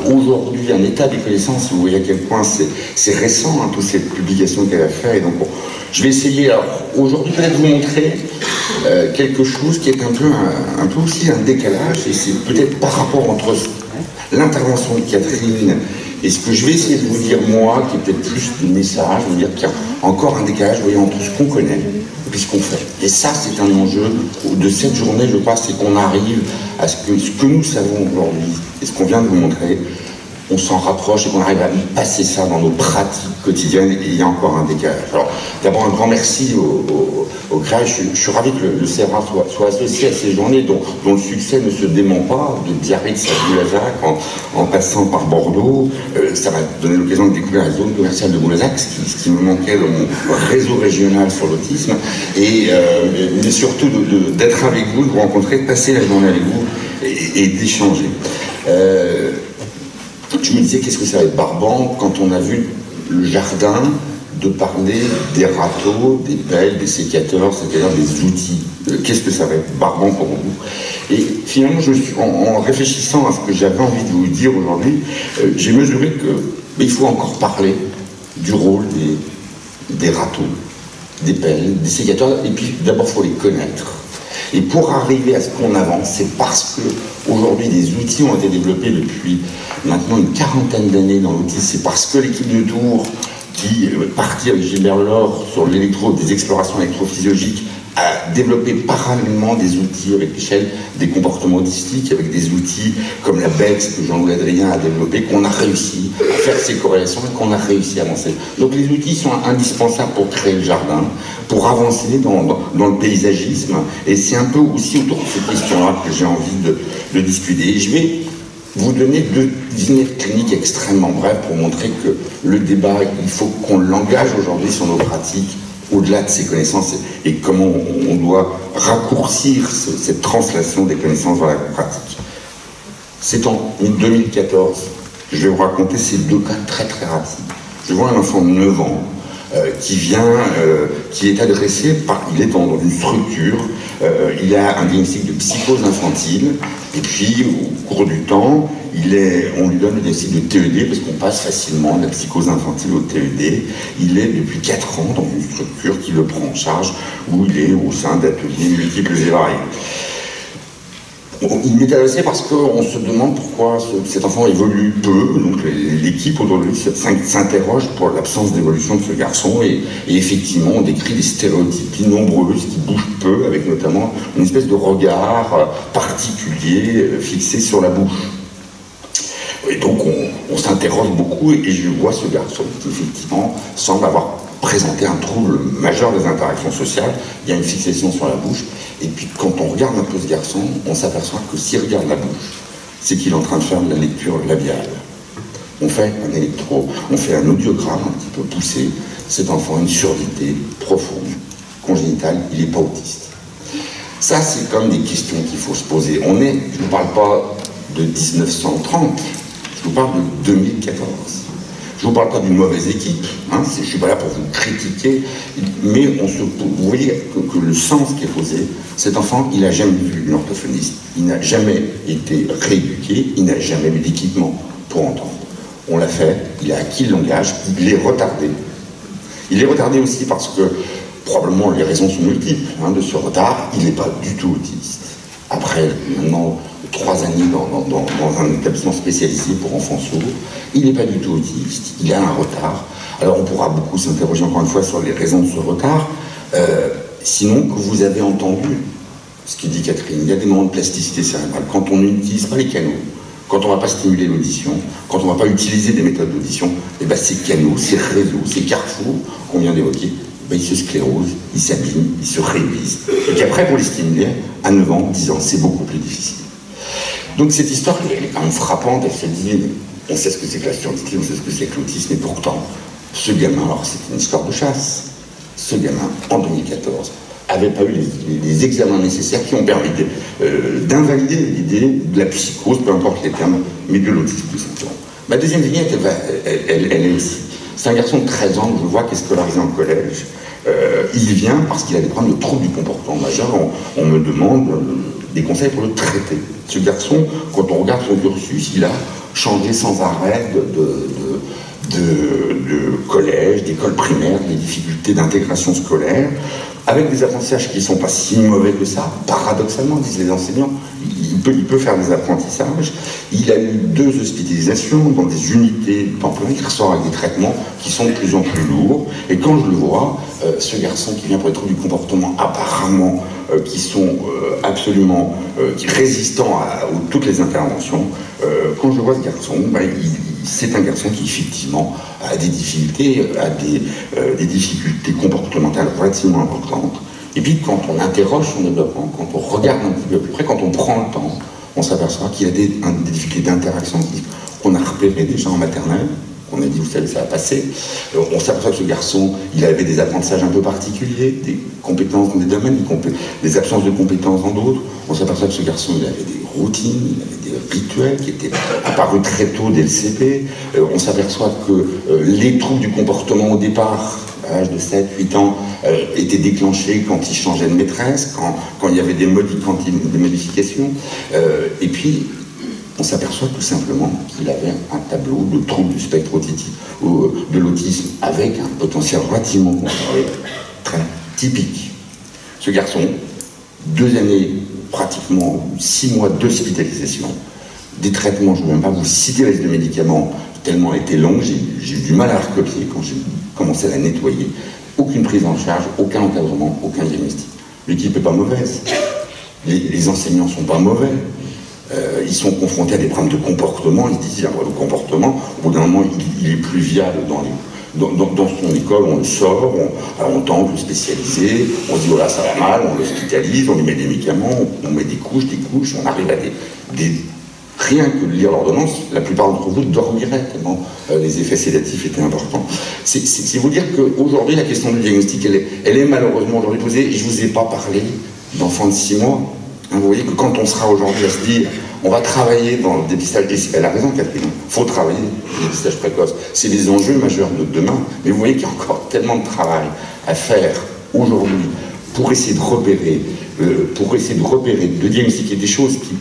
aujourd'hui un état des connaissances. Vous voyez à quel point c'est récent, hein, toutes ces publications qu'elle a fait. Et donc, bon, je vais essayer, alors, aujourd'hui, peut-être vous montrer quelque chose qui est un peu aussi un décalage, et c'est peut-être par rapport entre l'intervention de Catherine et ce que je vais essayer de vous dire, moi, qui est peut-être plus du message, vous dire qu'il y a encore un décalage, vous voyez, entre ce qu'on connaît et puis ce qu'on fait. Et ça, c'est un enjeu de cette journée, je crois, c'est qu'on arrive à ce que nous savons aujourd'hui, et ce qu'on vient de vous montrer, on s'en rapproche et qu'on arrive à passer ça dans nos pratiques quotidiennes, et il y a encore un décalage. Alors, d'abord, un grand merci au CREA. Je suis ravi que le CRA soit associé à ces journées dont le succès ne se dément pas, de Biarritz à Boulazac, en passant par Bordeaux. Ça m'a donné l'occasion de découvrir la zone commerciale de Boulazac, ce qui me manquait dans mon réseau régional sur l'autisme, mais surtout d'être avec vous, de vous rencontrer, de passer la journée avec vous et d'échanger. Je me disais, qu'est-ce que ça va être barbant quand on a vu le jardin de parler des râteaux, des pelles, des sécateurs, c'est-à-dire des outils. Qu'est-ce que ça va être barbant pour vous? Et finalement, en réfléchissant à ce que j'avais envie de vous dire aujourd'hui, j'ai mesuré qu'il faut encore parler du rôle des râteaux, des pelles, des sécateurs, et puis d'abord, il faut les connaître. Et pour arriver à ce qu'on avance, c'est parce qu'aujourd'hui des outils ont été développés depuis maintenant une quarantaine d'années dans l'outil. C'est parce que l'équipe de Tours, qui partit avec Gilbert Delors sur des explorations électrophysiologiques, a développé parallèlement des outils avec l'échelle des comportements autistiques, avec des outils comme la BEX que Jean-Louis Adrien a développé, qu'on a réussi à faire ces corrélations et qu'on a réussi à avancer. Donc les outils sont indispensables pour créer le jardin, pour avancer dans le paysagisme, et c'est un peu aussi autour de ces questions-là que j'ai envie de discuter. Et je vais vous donner 2 vignettes cliniques extrêmement brèves pour montrer que le débat, il faut qu'on l'engage aujourd'hui sur nos pratiques, au-delà de ces connaissances, et comment on doit raccourcir cette translation des connaissances dans la pratique. C'est en 2014, je vais vous raconter ces 2 cas très très rapides. Je vois un enfant de 9 ans qui est adressé il est dans une structure, il a un diagnostic de psychose infantile, et puis au cours du temps, on lui donne le diagnostic de TED, parce qu'on passe facilement de la psychose infantile au TED. Il est depuis 4 ans dans une structure qui le prend en charge, où il est au sein d'ateliers multiples et variés. Il m'est adressé parce qu'on se demande pourquoi cet enfant évolue peu, donc l'équipe aujourd'hui s'interroge pour l'absence d'évolution de ce garçon, et effectivement on décrit des stéréotypies nombreuses qui bougent peu, avec notamment une espèce de regard particulier fixé sur la bouche. Et donc on s'interroge beaucoup, et je vois ce garçon qui effectivement semble avoir présenté un trouble majeur des interactions sociales. Il y a une fixation sur la bouche, et puis quand on regarde un peu ce garçon, on s'aperçoit que s'il regarde la bouche, c'est qu'il est en train de faire de la lecture labiale. On fait un audiogramme un petit peu poussé. Cet enfant a une surdité profonde, congénitale, il n'est pas autiste. Ça, c'est comme des questions qu'il faut se poser. Je ne vous parle pas de 1930, je vous parle de 2014. Je ne vous parle pas d'une mauvaise équipe, hein, je ne suis pas là pour vous critiquer, mais vous voyez que le sens qui est posé, cet enfant, il n'a jamais vu une orthophoniste, il n'a jamais été rééduqué, il n'a jamais eu d'équipement pour entendre. On l'a fait, il a acquis le langage, il est retardé. Il est retardé aussi parce que, probablement, les raisons sont multiples de ce retard, il n'est pas du tout autiste. Après, maintenant, 3 années dans un établissement spécialisé pour enfants sourds, il n'est pas du tout autiste, il a un retard. Alors on pourra beaucoup s'interroger encore une fois sur les raisons de ce retard, sinon que vous avez entendu ce que dit Catherine, il y a des moments de plasticité cérébrale. Quand on n'utilise pas les canaux, quand on ne va pas stimuler l'audition, quand on ne va pas utiliser des méthodes d'audition, et ben ces canaux, ces réseaux, ces carrefours qu'on vient d'évoquer, ils se sclérosent, ils s'abîment, ils se réduisent. Et qu'après, pour les stimuler, à 9 ans, 10 ans, c'est beaucoup plus difficile. Donc cette histoire, elle est quand même frappante, elle se dit, on sait ce que c'est que la surdité, on sait ce que c'est que l'autisme, et pourtant, ce gamin, alors c'est une histoire de chasse, ce gamin, en 2014, n'avait pas eu les examens nécessaires qui ont permis d'invalider l'idée de la psychose, peu importe les termes, mais de l'autisme tout simplement. Ma deuxième vignette, elle est aussi. C'est un garçon de 13 ans, je vois qu'il est scolarisé en collège. Il vient parce qu'il a des problèmes de troubles du comportement majeur. On me demande des conseils pour le traiter. Ce garçon, quand on regarde son cursus, il a changer sans arrêt de collège, d'école primaire, des difficultés d'intégration scolaire, avec des apprentissages qui ne sont pas si mauvais que ça, paradoxalement, disent les enseignants. Il peut faire des apprentissages. Il a eu 2 hospitalisations dans des unités temporaires. Il ressort avec des traitements qui sont de plus en plus lourds. Et quand je le vois, ce garçon qui vient pour les troubles du comportement apparemment qui sont absolument résistants à toutes les interventions, quand je vois ce garçon, c'est un garçon qui effectivement a des difficultés, des difficultés comportementales relativement importantes. Et puis quand on interroge son développement, quand on regarde un petit peu plus près, quand on prend le temps, on s'aperçoit qu'il a des difficultés d'interaction qu'on a repérées déjà en maternelle. On a dit, vous savez, ça va passer. On s'aperçoit que ce garçon, il avait des apprentissages un peu particuliers, des compétences dans des domaines, des absences de compétences dans d'autres. On s'aperçoit que ce garçon, il avait des routines, il avait des rituels qui étaient apparus très tôt dès le CP. On s'aperçoit que les troubles du comportement au départ, à l'âge de 7-8 ans, étaient déclenchés quand il changeait de maîtresse, quand il y avait des modifications. Et puis, on s'aperçoit tout simplement qu'il avait un tableau de troubles du spectre autistique, ou de l'autisme, avec un potentiel relativement contrôlé, très typique. Ce garçon, 2 années, pratiquement 6 mois d'hospitalisation, des traitements, je ne veux même pas vous citer la liste de médicaments, tellement elle était longue, j'ai eu du mal à recopier quand j'ai commencé à la nettoyer. Aucune prise en charge, aucun encadrement, aucun diagnostic. L'équipe n'est pas mauvaise, les enseignants ne sont pas mauvais. Ils sont confrontés à des problèmes de comportement, ils se disent, le comportement, au bout d'un moment, il est plus viable dans son école, on le sort, on tente de le spécialiser, on dit, voilà, ça va mal, on l'hospitalise, on lui met des médicaments, on met des couches, on arrive à rien que de lire l'ordonnance, la plupart d'entre vous dormiraient tellement les effets sédatifs étaient importants. C'est vous dire qu'aujourd'hui, la question du diagnostic, elle est malheureusement aujourd'hui posée, et je ne vous ai pas parlé d'enfants de 6 mois. Vous voyez que quand on sera aujourd'hui à se dire, on va travailler dans le dépistage, elle a raison Catherine, il faut travailler le dépistage précoce, c'est des enjeux majeurs de demain, mais vous voyez qu'il y a encore tellement de travail à faire aujourd'hui pour essayer de repérer, de diagnostiquer des choses qui,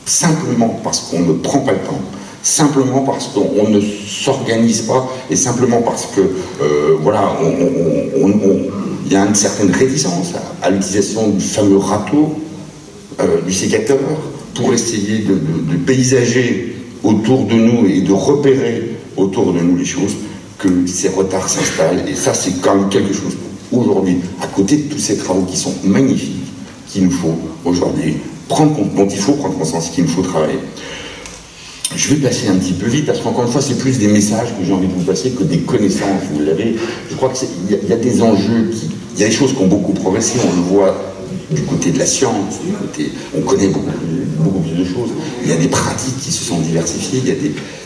simplement parce qu'on ne prend pas le temps, simplement parce qu'on ne s'organise pas, et simplement parce que, voilà, il y a une certaine réticence à l'utilisation du fameux râteau, du sécateur, pour essayer de paysager autour de nous et de repérer autour de nous les choses, que ces retards s'installent. Et ça, c'est quand même quelque chose, aujourd'hui, à côté de tous ces travaux qui sont magnifiques, qu'il nous faut aujourd'hui prendre compte, dont il faut prendre conscience, qu'il nous faut travailler. Je vais passer un petit peu vite, parce qu'encore une fois, c'est plus des messages que j'ai envie de vous passer que des connaissances, vous l'avez. Je crois qu'il y a des enjeux, il y a des choses qui ont beaucoup progressé, on le voit du côté de la science, on connaît beaucoup plus de choses. Il y a des pratiques qui se sont diversifiées, il y a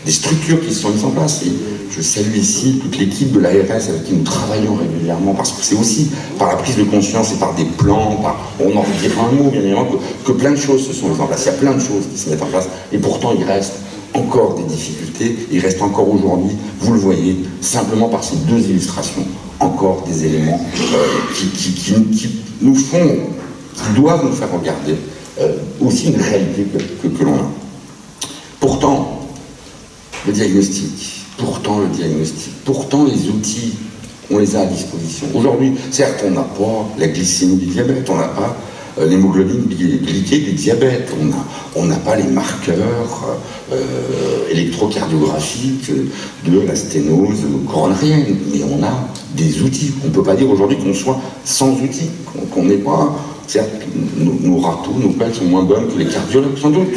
des structures qui se sont mises en place. Et je salue ici toute l'équipe de l'ARS avec qui nous travaillons régulièrement, parce que c'est aussi par la prise de conscience et par des plans, on en dira un mot bien évidemment, que plein de choses se sont mises en place. Il y a plein de choses qui se mettent en place, et pourtant il reste encore des difficultés, il reste encore aujourd'hui, vous le voyez, simplement par ces 2 illustrations, encore des éléments qui nous font, qui doivent nous faire regarder aussi une réalité que l'on a. Pourtant, le diagnostic, pourtant les outils, on les a à disposition. Aujourd'hui, certes, on n'a pas la glycémie du diabète, on n'a pas l'hémoglobine glyquée du diabète, on n'a pas les marqueurs électrocardiographiques de la sténose coronarienne, mais on a des outils. On ne peut pas dire aujourd'hui qu'on soit sans outils, qu'on n'ait pas... Certes, nos râteaux, nos pelles sont moins bonnes que les cardiologues, sans doute.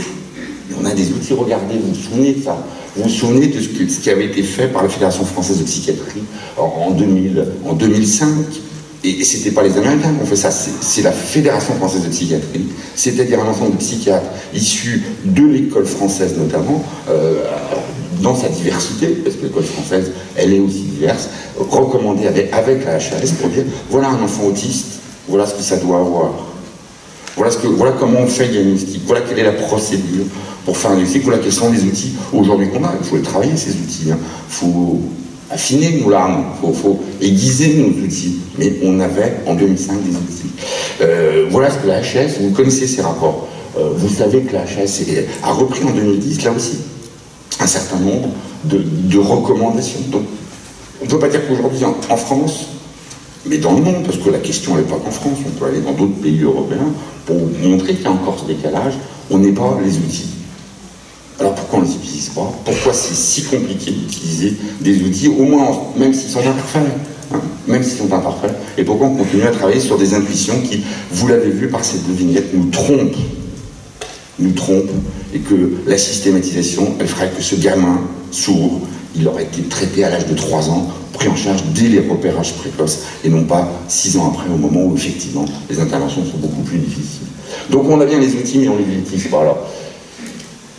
Mais on a des outils, regardez, vous vous souvenez de ça. Vous vous souvenez de ce qui avait été fait par la Fédération française de psychiatrie en 2005. Et ce n'était pas les Américains qui ont fait ça, c'est la Fédération française de psychiatrie, c'est-à-dire un ensemble de psychiatres issus de l'école française notamment, dans sa diversité, parce que l'école française, elle est aussi diverse, recommandée avec la HAS pour dire, voilà un enfant autiste, voilà ce que ça doit avoir. Voilà comment on fait le diagnostic, voilà quelle est la procédure pour faire un diagnostic, voilà quels sont les outils aujourd'hui qu'on a. Il faut les travailler, ces outils. Il faut affiner nos larmes, il faut aiguiser nos outils. Mais on avait en 2005 des outils. Voilà ce que la HAS, vous connaissez ces rapports. Vous savez que la HAS a repris en 2010, là aussi, un certain nombre de recommandations. Donc, on ne peut pas dire qu'aujourd'hui, en France, mais dans le monde, parce que la question n'est pas qu'en France, on peut aller dans d'autres pays européens pour montrer qu'il y a encore ce décalage, on n'est pas les outils. Alors pourquoi on ne les utilise pas? Pourquoi c'est si compliqué d'utiliser des outils, au moins, même s'ils sont imparfaits, hein, même s'ils sont imparfaits, et pourquoi on continue à travailler sur des intuitions qui, vous l'avez vu par ces deux vignettes, nous trompent, et que la systématisation, elle ferait que ce gamin sourd, il aurait été traité à l'âge de 3 ans, pris en charge dès les repérages précoces, et non pas 6 ans après, au moment où, effectivement, les interventions sont beaucoup plus difficiles. Donc on a bien les outils, mais on ne les utilise pas. Alors,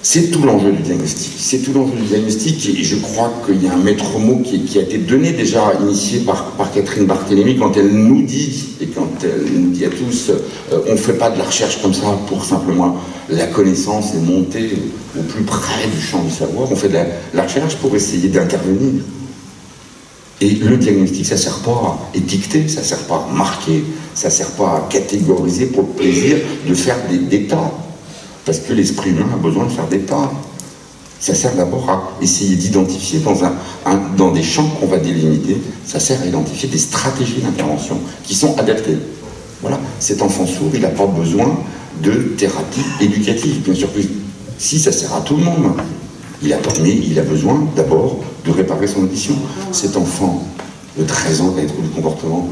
c'est tout l'enjeu du diagnostic. C'est tout l'enjeu du diagnostic, et je crois qu'il y a un maître mot qui a été donné déjà, initié par Catherine Barthélémy, quand elle nous dit, et quand elle nous dit à tous, on ne fait pas de la recherche comme ça pour simplement la connaissance et monter au plus près du champ du savoir, on fait de la recherche pour essayer d'intervenir. Et le diagnostic, ça ne sert pas à étiqueter, ça ne sert pas à marquer, ça ne sert pas à catégoriser pour le plaisir de faire des tas. Parce que l'esprit humain a besoin de faire des tas. Ça sert d'abord à essayer d'identifier dans des champs qu'on va délimiter, ça sert à identifier des stratégies d'intervention qui sont adaptées. Voilà, cet enfant sourd, il n'a pas besoin de thérapie éducative. Bien sûr que si, ça sert à tout le monde. Il a besoin d'abord de réparer son audition. Cet enfant de 13 ans qui a des troubles du comportement,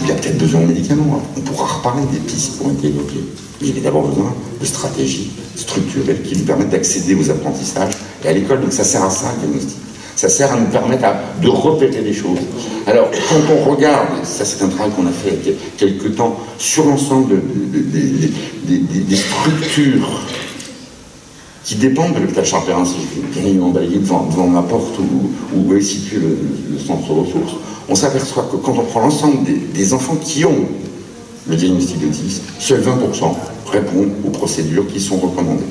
il a peut-être besoin de médicaments. On pourra reparler des pistes qui ont été évoquées. Mais il a d'abord besoin de stratégies structurelles qui lui permettent d'accéder aux apprentissages et à l'école. Donc ça sert à ça, le diagnostic. Ça sert à nous permettre de repérer les choses. Alors, quand on regarde, ça c'est un travail qu'on a fait il y a quelques temps, sur l'ensemble des structures qui dépendent de l'hôpital Charles-Perrin, si je viens emballé devant ma porte où est situé le centre ressources, on s'aperçoit que quand on prend l'ensemble des enfants qui ont le diagnostic d'autisme, seuls 20% répondent aux procédures qui sont recommandées.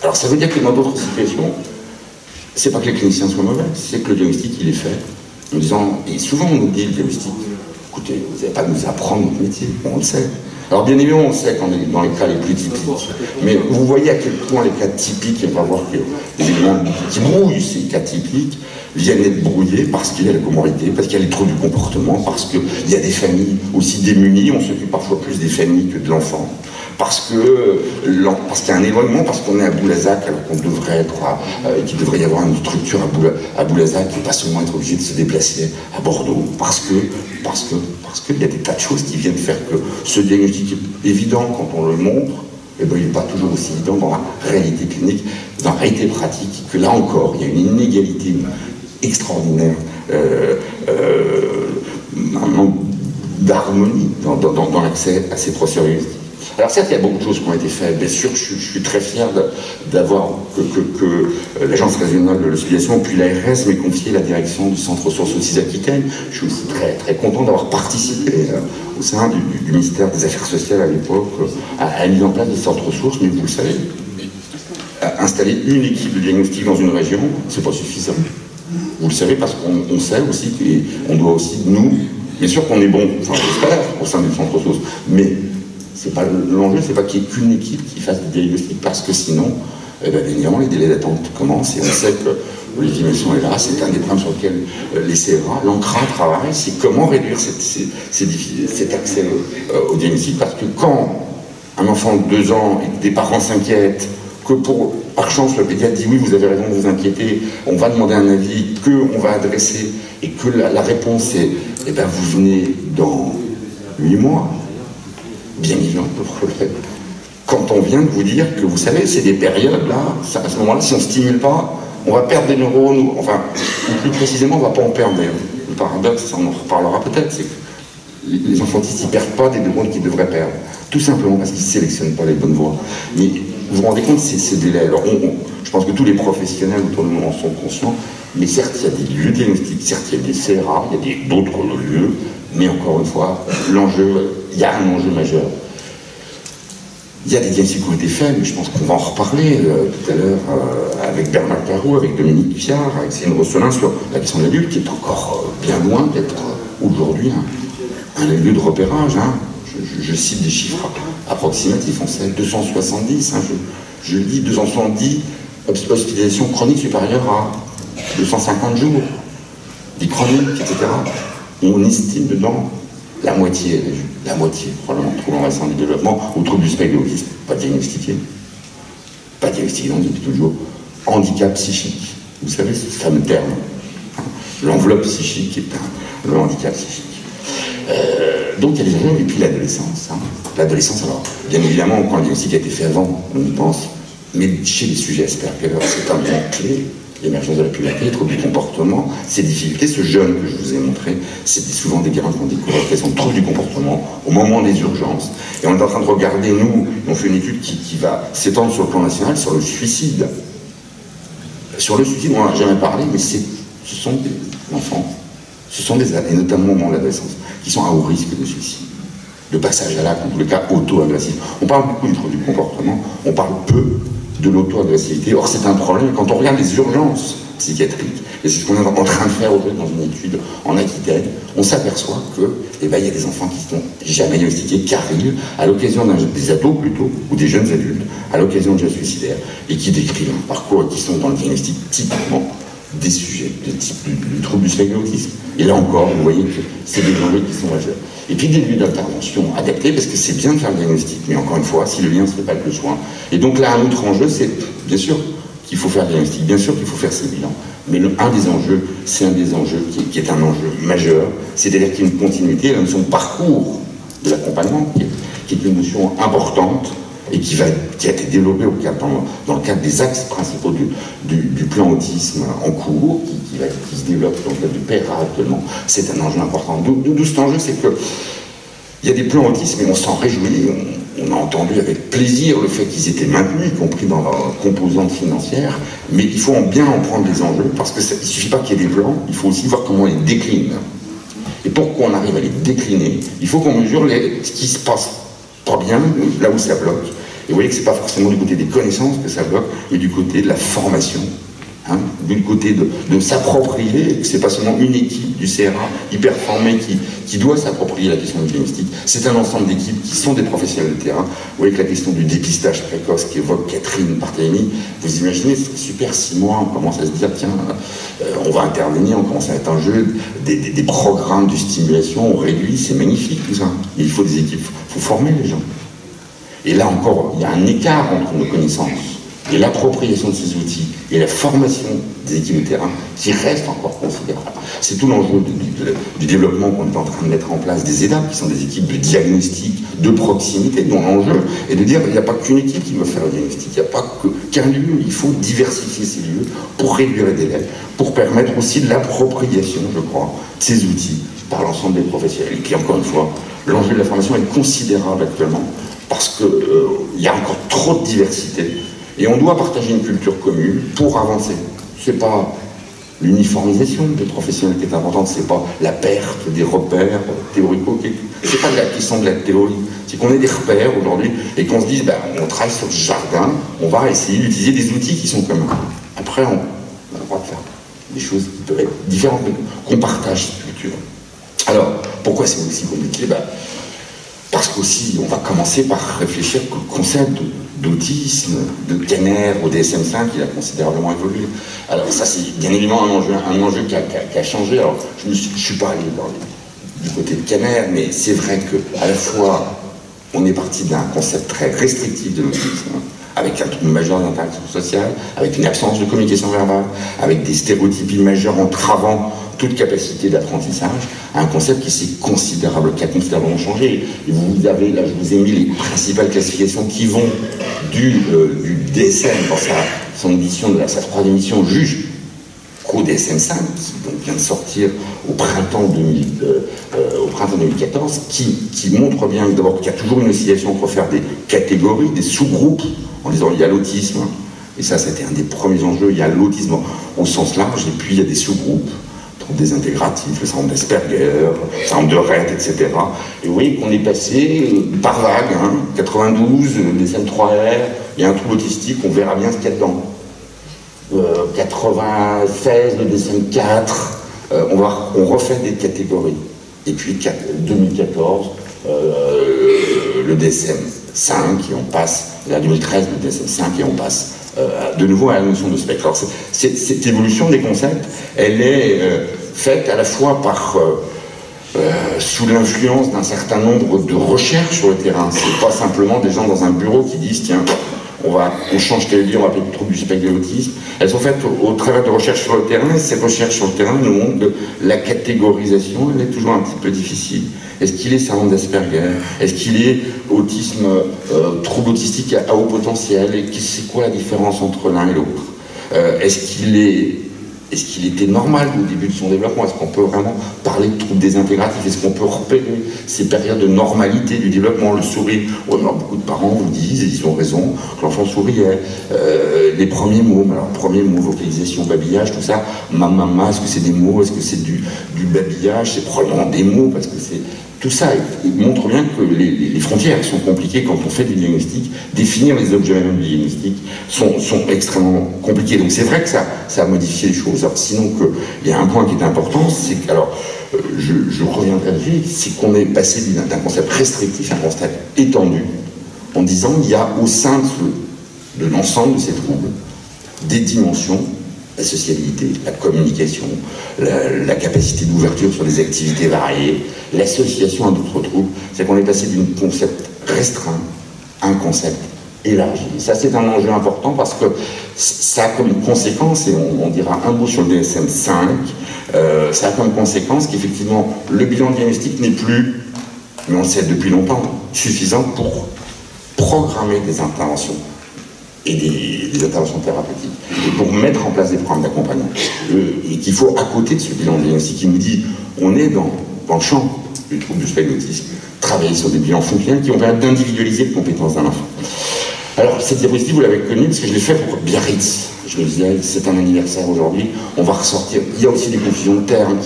Alors ça veut dire que dans d'autres situations, c'est pas que les cliniciens soient mauvais, c'est que le diagnostic il est fait en disant, et souvent on nous dit le diagnostic, écoutez, vous n'allez pas nous apprendre notre métier, on le sait. Alors bien évidemment on sait qu'on est dans les cas les plus typiques, mais vous voyez à quel point les cas typiques, et on va voir que les éléments qui brouillent ces cas typiques viennent être brouillés parce qu'il y a la comorbidité, parce qu'il y a les troubles du comportement, parce qu'il y a des familles aussi démunies, on s'occupe parfois plus des familles que de l'enfant, parce qu'il y a un éloignement, parce qu'on est à Boulazac alors qu'on devrait être qu'il devrait y avoir une structure à Boulazac et pas seulement être obligé de se déplacer à Bordeaux, parce qu'il y a des tas de choses qui viennent faire que ce diagnostic est évident quand on le montre, et ben, il n'est pas toujours aussi évident dans la réalité clinique, dans la réalité pratique, que là encore, il y a une inégalité extraordinaire, un manque d'harmonie dans l'accès à ces procédures. Alors certes, il y a beaucoup de choses qui ont été faites. Bien sûr, je suis très fier d'avoir que l'Agence régionale de l'hospitalisation puis l'ARS m'ait confié la direction du centre ressources Autisme-Aquitaine. Je suis aussi très, très content d'avoir participé au sein du ministère des Affaires sociales à l'époque à la mise en place de centres ressources, mais vous le savez, installer une équipe de diagnostic dans une région, c'est pas suffisant. Vous le savez parce qu'on sait aussi qu'on doit aussi, nous, bien sûr qu'on est bon, enfin j'espère, au sein du centre ressources, mais l'enjeu, c'est pas qu'il n'y ait qu'une équipe qui fasse des diagnostics, parce que sinon, eh bien évidemment, les délais d'attente commencent, et on sait que Olivier Messon est là, c'est un des problèmes sur lesquels les CRA, l'ANCRA travaille, c'est comment réduire cet accès au diagnostic, parce que quand un enfant de 2 ans et que des parents s'inquiètent, que par chance le pédiatre dit oui, vous avez raison de vous inquiéter, on va demander un avis, qu'on va adresser, et que la réponse est, eh bien vous venez dans 8 mois, bien évidemment, le problème. Quand on vient de vous dire que, vous savez, c'est des périodes, là, à ce moment-là, si on ne stimule pas, on va perdre des neurones, enfin, ou plus précisément, on ne va pas en perdre. Le paradoxe, ça, on en reparlera peut-être, c'est que les enfants autistes, ils ne perdent pas des neurones qu'ils devraient perdre. Tout simplement parce qu'ils ne sélectionnent pas les bonnes voies. Mais vous vous rendez compte, ces délais. Alors, je pense que tous les professionnels autour de nous en sont conscients, mais certes, il y a des lieux diagnostiques, certes, il y a des CRA, il y a d'autres lieux, mais encore une fois, l'enjeu, il y a un enjeu majeur. Il y a des diagnostics qui ont été faits, mais je pense qu'on va en reparler tout à l'heure avec Bernard Carreau, avec Dominique Piard, avec Céline Rosselin sur la question de l'adulte, qui est encore bien loin d'être aujourd'hui un lieu de repérage. Hein. Je cite des chiffres approximatifs, on sait 270, hein, je le dis, 270 hospitalisation chronique supérieure à 250 jours, des chroniques, etc. On estime dedans la moitié probablement troubles récents du développement ou troubles du spectre de l'autisme, pas diagnostiqués, on dit toujours handicap psychique. Vous savez, ce fameux terme, hein, l'enveloppe psychique est le handicap psychique. Donc il y a des enjeux, et puis l'adolescence. Hein. L'adolescence, alors, bien évidemment, quand le diagnostic a été fait avant, on y pense, mais chez les sujets Asperger, c'est un moment clé. L'émergence de la puberté, les troubles du comportement, ces difficultés, ce jeune que je vous ai montré, c'était souvent des gamins qui ont découvert qu'ils ont troubles du comportement au moment des urgences. Et on est en train de regarder, nous, on fait une étude qui va s'étendre sur le plan national, sur le suicide. Sur le suicide, on n'en a jamais parlé, mais ce sont des enfants, ce sont des et notamment au moment de l'adolescence, qui sont à haut risque de suicide, de passage à l'acte, en tous les cas auto-agressif. On parle beaucoup des troubles du comportement, on parle peu de l'auto-agressivité. Or, c'est un problème quand on regarde les urgences psychiatriques, et c'est ce qu'on est en train de faire aujourd'hui dans une étude en Aquitaine, on s'aperçoit que, il y a des enfants qui sont jamais diagnostiqués, qui arrivent à l'occasion des ados plutôt, ou des jeunes adultes, à l'occasion de gestes suicidaires, et qui décrivent un parcours et qui sont dans le diagnostic typiquement des sujets de type du trouble du spectre de l'autisme. Et là encore, vous voyez que c'est des enjeux qui sont majeurs. Et puis des lieux d'intervention adaptés, parce que c'est bien de faire le diagnostic, mais encore une fois, si le lien ne se fait pas avec le soin. Et donc là, un autre enjeu, c'est bien sûr qu'il faut faire le diagnostic, bien sûr qu'il faut faire ces bilans. Mais un des enjeux, c'est un des enjeux qui est un enjeu majeur, c'est-à-dire qu'il y a une continuité, la notion de parcours de l'accompagnement, qui est une notion importante, et qui a été développée dans le cadre des axes principaux du plan autisme en cours, qui se développe dans le cadre du PERA actuellement. C'est un enjeu important. D'où cet enjeu, c'est que il y a des plans autisme et on s'en réjouit. On a entendu avec plaisir le fait qu'ils étaient maintenus, y compris dans leur composante financière, mais il faut bien en prendre les enjeux, parce qu'il ne suffit pas qu'il y ait des plans, il faut aussi voir comment on les décline. Et pour qu'on arrive à les décliner, il faut qu'on mesure ce qui se passe pas bien, là où ça bloque. Et vous voyez que ce n'est pas forcément du côté des connaissances que ça bloque, mais du côté de la formation, hein, du côté de s'approprier, que ce n'est pas seulement une équipe du CRA hyper formée qui doit s'approprier la question du diagnostic, c'est un ensemble d'équipes qui sont des professionnels de terrain. Vous voyez que la question du dépistage précoce qu'évoque Catherine Barthélémy, vous imaginez, c'est super, 6 mois, on commence à se dire, tiens, on va intervenir, on commence à être un jeu, des programmes de stimulation, on réduit, c'est magnifique tout ça. Mais il faut des équipes, il faut former les gens. Et là encore, il y a un écart entre nos connaissances et l'appropriation de ces outils et la formation des équipes de terrain qui reste encore considérable. C'est tout l'enjeu du développement qu'on est en train de mettre en place des EDAP, qui sont des équipes de diagnostic, de proximité, dont l'enjeu est de dire qu'il n'y a pas qu'une équipe qui va faire le diagnostic, il n'y a pas qu'un lieu, il faut diversifier ces lieux pour réduire les délais, pour permettre aussi de l'appropriation, je crois, de ces outils par l'ensemble des professionnels. Et puis encore une fois, l'enjeu de la formation est considérable actuellement, parce qu'il y a encore trop de diversité. Et on doit partager une culture commune pour avancer. Ce n'est pas l'uniformisation des professionnels qui est importante, ce n'est pas la perte des repères théoriques. Ce n'est pas la question de la théorie. C'est qu'on ait des repères aujourd'hui et qu'on se dise, on travaille sur ce jardin, on va essayer d'utiliser des outils qui sont communs. Après, on a le droit de faire des choses qui peuvent être différentes, mais qu'on partage cette culture. Alors, pourquoi c'est aussi compliqué? Parce qu'aussi, on va commencer par réfléchir que le concept d'autisme, de Kenner au DSM-5, il a considérablement évolué. Alors ça, c'est bien évidemment un enjeu qui a changé. Alors, je ne suis pas allé du côté de Kenner, mais c'est vrai qu'à la fois, on est parti d'un concept très restrictif de l'autisme, avec un trouble majeur d'interaction sociale, avec une absence de communication verbale, avec des stéréotypies majeures entravant toute capacité d'apprentissage, un concept qui qui a considérablement changé. Et vous avez, là, je vous ai mis les principales classifications qui vont du DSM, dans son édition, sa 3e édition, jusqu'au DSM-5, qui donc vient de sortir au printemps 2014, qui montre bien d'abord qu'il y a toujours une oscillation entre faire des catégories, des sous-groupes, en disant il y a l'autisme, et ça c'était un des premiers enjeux, il y a l'autisme au sens large, et puis il y a des sous-groupes, des intégratifs, le syndrome d'Asperger, le syndrome de Rett, etc. Et vous voyez qu'on est passé par vague, 92, le DSM-3R, il y a un trouble autistique, on verra bien ce qu'il y a dedans. 96, le DSM-4, on refait des catégories. Et puis 2014, le DSM-5, et on passe, là 2013, le DSM-5, et on passe de nouveau à la notion de spectre. Alors, cette évolution des concepts, elle est faite à la fois par sous l'influence d'un certain nombre de recherches sur le terrain. C'est pas simplement des gens dans un bureau qui disent tiens, on change tel lieu, on va appeler le trouble du spectre de l'autisme. Elles sont faites au travers de recherches sur le terrain, et ces recherches sur le terrain nous montrent que la catégorisation, elle est toujours un petit peu difficile. Est-ce qu'il est syndrome d'Asperger? Est-ce qu'il est autisme, trouble autistique à haut potentiel? Et c'est quoi la différence entre l'un et l'autre? Est-ce qu'il était normal au début de son développement? Est-ce qu'on peut vraiment parler de troubles désintégratifs? Est-ce qu'on peut repérer ces périodes de normalité du développement? Le sourire, beaucoup de parents vous disent, et ils ont raison, que l'enfant souriait. Les premiers mots, vocalisation, babillage, tout ça, maman, est-ce que c'est des mots? Est-ce que c'est du babillage? C'est probablement des mots, parce que c'est... Tout ça montre bien que les frontières sont compliquées quand on fait du diagnostic. Définir les objets même du diagnostic sont extrêmement compliqués. Donc c'est vrai que ça a modifié les choses. Alors, sinon, il y a un point qui est important, c'est que, je reviendrai dessus, c'est qu'on est passé d'un concept restrictif à un concept étendu, en disant il y a au sein de l'ensemble de ces troubles des dimensions, la sociabilité, la communication, la capacité d'ouverture sur des activités variées, l'association à d'autres troubles. C'est qu'on est passé d'un concept restreint à un concept élargi. Ça, c'est un enjeu important parce que ça a comme conséquence, et on dira un mot sur le DSM-5, ça a comme conséquence qu'effectivement, le bilan diagnostique n'est plus, mais on le sait depuis longtemps, suffisant pour programmer des interventions et des interventions thérapeutiques, et pour mettre en place des programmes d'accompagnement. Et qu'il faut, à côté de ce bilan diagnostique, qui nous dit, on est dans le champ du trouble du spectre de l'autisme, travailler sur des bilans fonctionnels qui vont permettre d'individualiser les compétences d'un enfant. Alors, cette diapositive, vous l'avez connue parce que je l'ai fait pour Biarritz. Je me disais, c'est un anniversaire aujourd'hui, on va ressortir. Il y a aussi des confusions de termes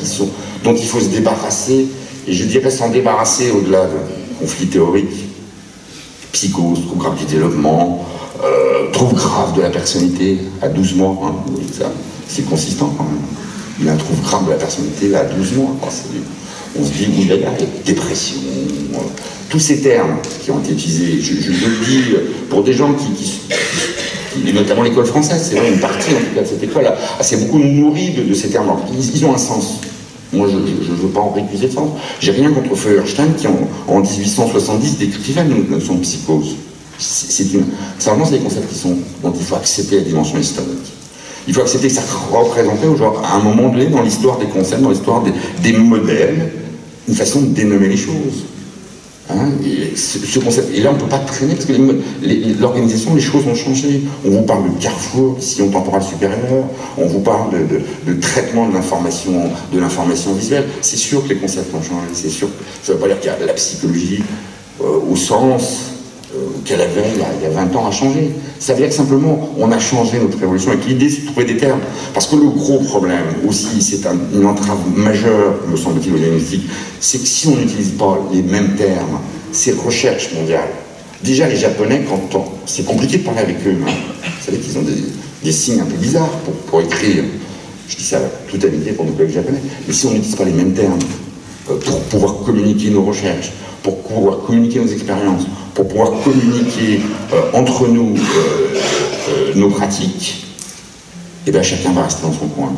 dont il faut se débarrasser, et je dirais s'en débarrasser au-delà de conflits théoriques, psychose, trouble grave du développement, trouble grave de la personnalité à 12 mois, hein, c'est consistant quand même. Il y a un trouble grave de la personnalité à 12 mois. On se dit, oui, il y a dépression, tous ces termes qui ont été utilisés, je le dis pour des gens et notamment l'école française, c'est vrai, une partie en tout cas de cette école s'est beaucoup nourrie de ces termes. Ils ont un sens. Moi, je ne veux pas en récuser de sens. J'ai rien contre Feuerstein qui, en 1870, décrivait la notion de psychose. C'est vraiment des concepts dont il faut accepter la dimension historique. Il faut accepter que ça représentait aujourd'hui, à un moment donné, dans l'histoire des concepts, dans l'histoire des modèles, une façon de dénommer les choses. Hein, ce concept, et là on ne peut pas traîner parce que l'organisation, les choses ont changé. On vous parle de carrefour, sillon temporal supérieur, on vous parle de traitement de l'information visuelle. C'est sûr que les concepts ont changé, c'est sûr. Ça ne veut pas dire que la psychologie, au sens qu'elle avait il y a 20 ans, a changé. Ça veut dire que simplement on a changé notre évolution, et que l'idée c'est de trouver des termes. Parce que le gros problème aussi, c'est une entrave majeure, me semble-t-il, au diagnostic, c'est que si on n'utilise pas les mêmes termes, ces recherches mondiales, déjà les Japonais, c'est compliqué de parler avec eux, hein. Vous savez qu'ils ont des signes un peu bizarres pour écrire. Je dis ça toute amitié pour nos collègues japonais. Mais si on n'utilise pas les mêmes termes pour pouvoir communiquer nos recherches, pour pouvoir communiquer nos expériences, pour pouvoir communiquer entre nous nos pratiques, et bien chacun va rester dans son coin.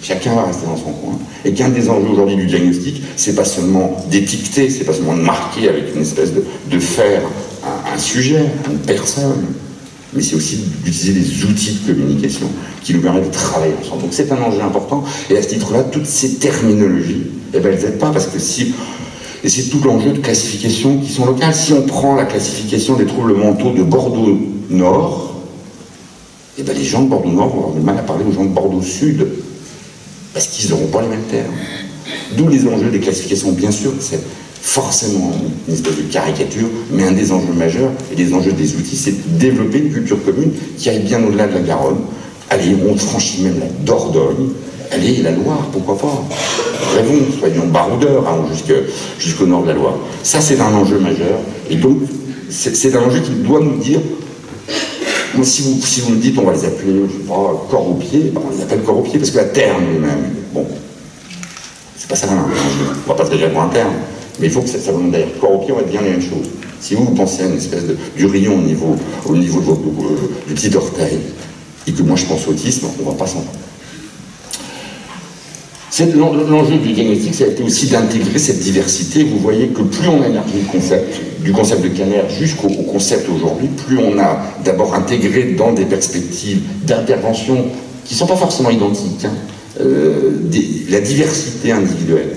Chacun va rester dans son coin. Et qu'un des enjeux aujourd'hui du diagnostic, c'est pas seulement d'étiqueter, c'est pas seulement de marquer avec une espèce de faire un sujet, une personne, mais c'est aussi d'utiliser des outils de communication qui nous permettent de travailler ensemble. Donc c'est un enjeu important, et à ce titre-là, toutes ces terminologies, eh ben, elles n'aident pas, parce que et c'est tout l'enjeu de classification qui sont locales. Si on prend la classification des troubles mentaux de Bordeaux-Nord, eh ben les gens de Bordeaux-Nord vont avoir du mal à parler aux gens de Bordeaux-Sud, parce qu'ils n'auront pas les mêmes termes. D'où les enjeux des classifications, bien sûr, c'est forcément une espèce de caricature, mais un des enjeux majeurs, et des enjeux des outils, c'est de développer une culture commune qui aille bien au-delà de la Garonne. Allez, on franchit même la Dordogne, allez, la Loire, pourquoi pas. Rêvons, soyons baroudeurs, hein, jusqu'au nord de la Loire. Ça, c'est un enjeu majeur, et donc, c'est un enjeu qui doit nous dire, moi, si vous me dites, on va les appeler, je sais pas, corps au pied, ben, on les appelle corps au pied, parce que la terme lui-même, bon, c'est pas ça l'enjeu, on va pas se dire pour un terme, mais il faut que ça vous d'ailleurs, corps au pied, on va dire les mêmes choses. Si vous pensez à une espèce d'urillon au niveau du petit orteil, et que moi je pense autisme, on ne va pas s'entendre. L'enjeu du diagnostic, ça a été aussi d'intégrer cette diversité. Vous voyez que plus on a élargi le concept, du concept de Kanner jusqu'au concept aujourd'hui, plus on a d'abord intégré dans des perspectives d'intervention qui ne sont pas forcément identiques, hein, la diversité individuelle.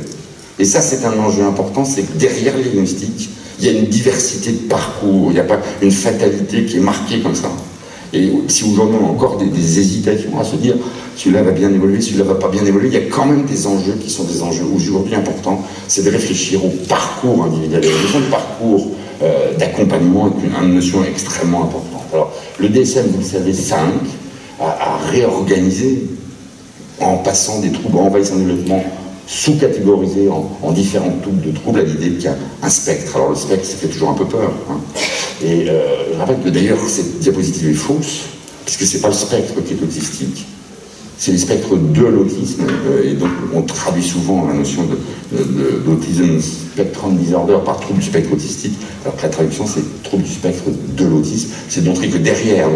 Et ça, c'est un enjeu important, c'est que derrière le diagnostic, il y a une diversité de parcours, il n'y a pas une fatalité qui est marquée comme ça. Et si aujourd'hui on a encore des hésitations à se dire celui-là va bien évoluer, celui-là va pas bien évoluer, il y a quand même des enjeux qui sont des enjeux aujourd'hui importants, c'est de réfléchir au parcours individuel. La notion de parcours d'accompagnement est une notion extrêmement importante. Alors le DSM, vous le savez, 5, a réorganisé en passant des troubles envahissants du développement sous-catégorisés en différents types de troubles à l'idée qu'il y a un spectre. Alors le spectre, ça fait toujours un peu peur, hein. Et je rappelle que d'ailleurs cette diapositive est fausse, puisque c'est pas le spectre qui est autistique, c'est le spectre de l'autisme, et donc on traduit souvent la notion d'autisme spectrum disorder par trouble du spectre autistique, alors que la traduction c'est trouble du spectre de l'autisme. C'est de montrer que derrière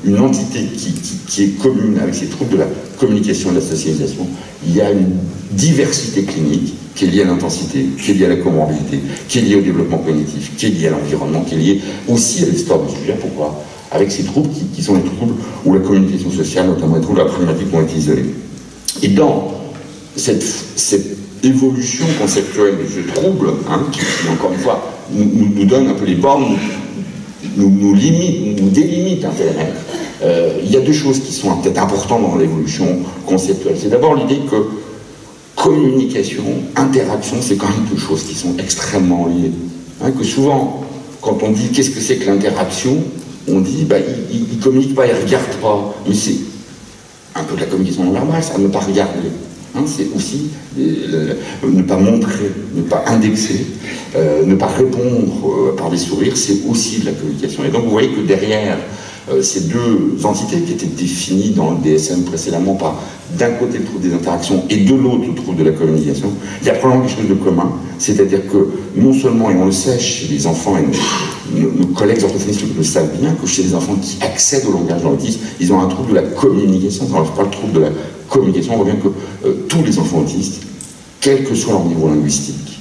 une entité qui est commune avec ces troubles de la communication et de la socialisation, il y a une diversité clinique qui est liée à l'intensité, qui est liée à la comorbidité, qui est liée au développement cognitif, qui est liée à l'environnement, qui est liée aussi à l'histoire du sujet. Pourquoi ? Avec ces troubles qui sont les troubles où la communication sociale, notamment les troubles de la problématique, vont être isolés. Et dans cette évolution conceptuelle de ce trouble, hein, qui encore une fois nous donne un peu les bornes, nous limite, nous délimite un périmètre, il y a deux choses qui sont peut-être importantes dans l'évolution conceptuelle. C'est d'abord l'idée que communication, interaction, c'est quand même deux choses qui sont extrêmement liées. Hein, que souvent, quand on dit qu'est-ce que c'est que l'interaction, on dit bah, il communique pas, il regarde pas. Mais c'est un peu de la communication non verbale, ça, ne pas regarder. Hein, c'est aussi ne pas montrer, ne pas indexer, ne pas répondre par des sourires, c'est aussi de la communication. Et donc vous voyez que derrière ces deux entités qui étaient définies dans le DSM précédemment par d'un côté le trouble des interactions et de l'autre le trouble de la communication, il y a probablement quelque chose de commun, c'est-à-dire que non seulement, et on le sait chez les enfants, et nos collègues orthophonistes le savent bien, que chez les enfants qui accèdent au langage dans l'autisme, ils ont un trouble de la communication. Quand on parle de trouble de la communication, on voit bien que tous les enfants autistes, quel que soit leur niveau linguistique,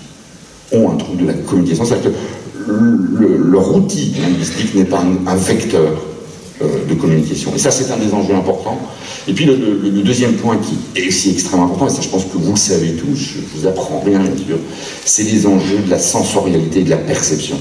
ont un trouble de la communication. C'est-à-dire que leur outil linguistique n'est pas un vecteur de communication. Et ça, c'est un des enjeux importants. Et puis le deuxième point qui est aussi extrêmement important, et ça je pense que vous le savez tous, je vous apprends rien bien sûr, c'est les enjeux de la sensorialité et de la perception.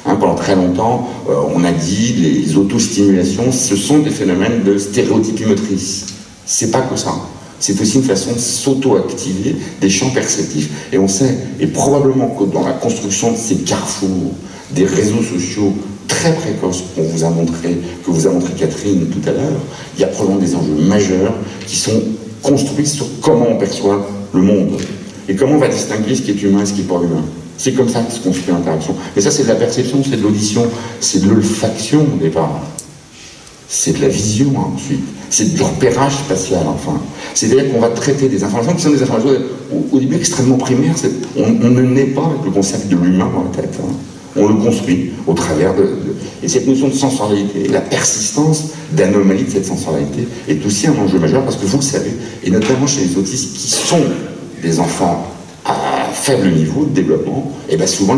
Hein, pendant très longtemps, on a dit les autostimulations, ce sont des phénomènes de stéréotypie motrice. C'est pas que ça. C'est aussi une façon de s'auto-activer des champs perceptifs. Et on sait, et probablement que dans la construction de ces carrefours, des réseaux sociaux très précoces qu'on vous a montré, que vous a montré Catherine tout à l'heure, il y a probablement des enjeux majeurs qui sont construits sur comment on perçoit le monde et comment on va distinguer ce qui est humain et ce qui n'est pas humain. C'est comme ça que se construit l'interaction. Mais ça, c'est de la perception, c'est de l'audition, c'est de l'olfaction au départ. C'est de la vision ensuite, c'est du repérage spatial enfin. C'est-à-dire qu'on va traiter des informations qui sont des informations au début extrêmement primaires. On ne naît pas avec le concept de l'humain dans la tête. Hein. On le construit au travers Et cette notion de sensorialité, la persistance d'anomalies de cette sensorialité est aussi un enjeu majeur parce que vous le savez, et notamment chez les autistes qui sont des enfants à faible niveau de développement, et bien souvent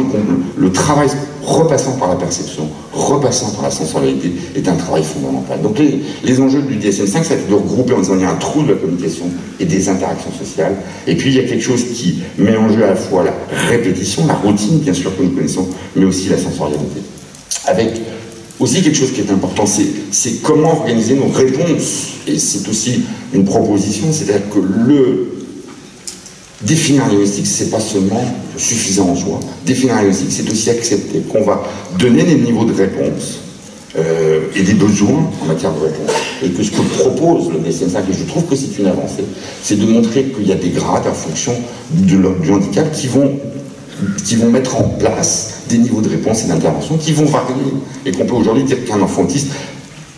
le travail repassant par la perception, repassant par la sensorialité est un travail fondamental. Donc les enjeux du DSM-5, ça va être de regrouper en disant il y a un trou de la communication et des interactions sociales, et puis il y a quelque chose qui met en jeu à la fois la répétition, la routine bien sûr que nous connaissons, mais aussi la sensorialité. Avec aussi quelque chose qui est important, c'est comment organiser nos réponses, et c'est aussi une proposition, c'est-à-dire que définir un diagnostic, c'est pas seulement suffisant en soi. Définir un diagnostic, c'est aussi accepter qu'on va donner des niveaux de réponse et des besoins en matière de réponse. Et que ce que propose le DSM-5, et je trouve que c'est une avancée, c'est de montrer qu'il y a des grades en fonction du handicap qui vont mettre en place des niveaux de réponse et d'intervention qui vont varier. Et qu'on peut aujourd'hui dire qu'un enfant autiste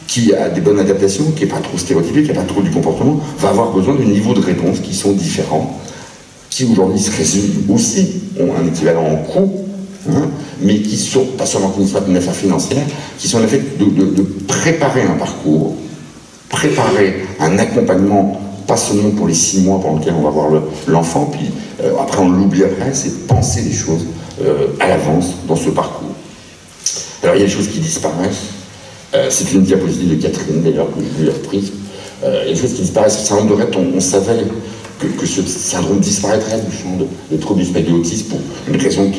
qui a des bonnes adaptations, qui n'est pas trop stéréotypé, qui n'a pas trop du comportement, va avoir besoin de niveaux de réponse qui sont différents, qui aujourd'hui se résument aussi, ont un équivalent en coût, hein, mais qui sont, pas seulement une affaire financière, qui sont le fait de préparer un parcours préparer un accompagnement, pas seulement pour les 6 mois pendant lesquels on va voir l'enfant, puis après on l'oublie après, c'est penser les choses à l'avance dans ce parcours. Alors il y a des choses qui disparaissent, c'est une diapositive de Catherine d'ailleurs que je lui ai reprise, il y a des choses qui disparaissent, le syndrome de Rett, on savait que ce syndrome disparaîtrait du champ des troubles du spectre de l'autisme pour une raison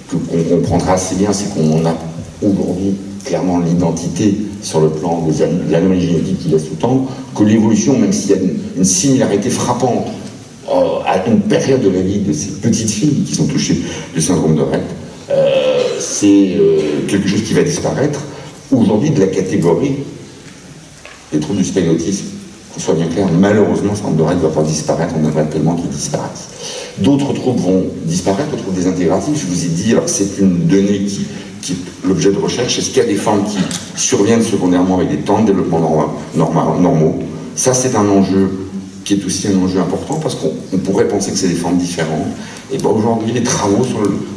qu'on comprendra assez bien, c'est qu'on a aujourd'hui clairement l'identité sur le plan de l'anomalie génétique qui laisse sous-tendre, que l'évolution, même s'il y a une similarité frappante à une période de la vie de ces petites filles qui sont touchées du syndrome de Rett, c'est quelque chose qui va disparaître. Aujourd'hui, de la catégorie des troubles du spectre de l'autisme, qu'on soit bien clair, malheureusement, le syndrome de Rett ne va pas disparaître, on aimerait tellement qu'il disparaisse. D'autres troubles vont disparaître, d'autres troubles désintégratifs, je vous ai dit, alors c'est une donnée qui est l'objet de recherche, est-ce qu'il y a des formes qui surviennent secondairement avec des temps de développement normaux? Ça, c'est un enjeu qui est aussi un enjeu important, parce qu'on pourrait penser que c'est des formes différentes. Et bien aujourd'hui, les travaux